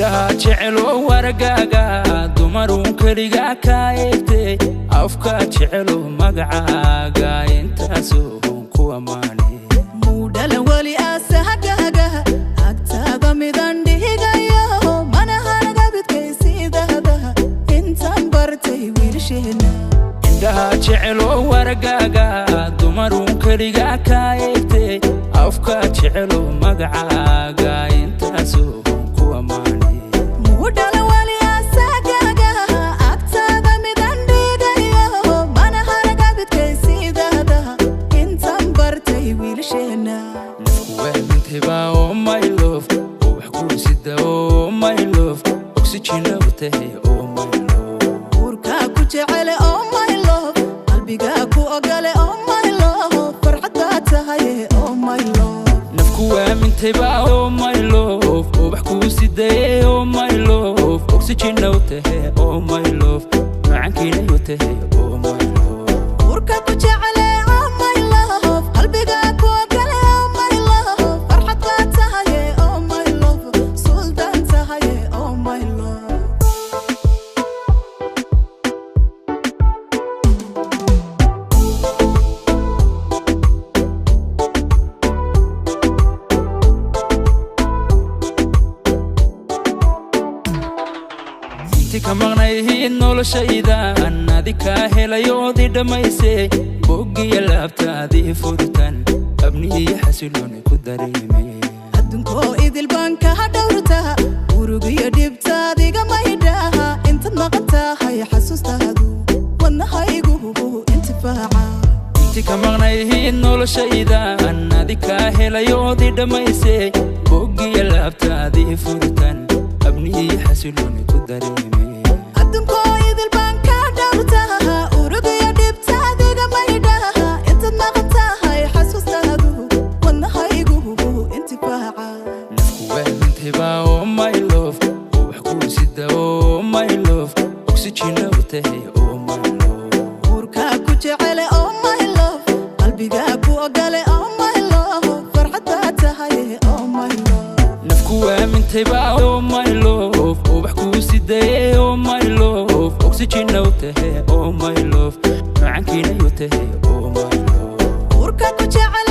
indhaha jecel oo wargaaga dumarun kaliga kaayte afka jecel oo magacaaga intaasoo ku amaanay mudala wali asahagaga agtaada midan dhigayo mana hanaga bidkaysiidada intaan bartay wiilsheena indhaha jecel oo wargaaga dumarun kaliga kaayte afka jecel oo magacaaga intaasoo ku amaanay mudala wali asahagaga agtaada midan dhigayo mana hanaga bidkaysiidada intaan bartay wiilsheena oh my love oh waxkuusida oh my love oxygen awtahay oh my love urka ku jecele oh my love qalbiga ku ogale oh my love farxada tahay oh my love nafku aamintayba oh my love oh waxkuusida oh my love oxygen awtahay oh my love macankina awtahay oh my love urka ku jecele oh my love qalbiga ku ogale oh my love farxada tahay oh my love sultan tahay oh my love tika maqnayhiin noloshaydan adika helayoodii dhammaysay boggiya laabtaadii furtan abnihiyo xasilooni ku dareemay adduunkoo idil baan ka dhawrtaa urugiyo dhibtaadiga maydhaha intaad maqan tahay xasuustaadu wadnahaygu intifaaca tika maqnayhiin noloshaydan adika helayoodii dhammaysay boggiya laabtaadii furtan abnihiyo xasilooni ku dareemay adduunkoo idil baan ka dhawrtaa urugiyo dhibtaadiga maydhaha intaad maqan tahay xasuustaadu wadnahaygu intifaaca nafku waamintayba oh my love oh waxkuusida oh my love oxygen awtahay oh my love urka ku jecele oh my love qalbiga ku ogale oh my love farxada tahay oh my love nafku aamintayba oh my love oh waxkuusida oh my love oxygen awtahay oh my love macankina awtahay oh my love urka ku jecele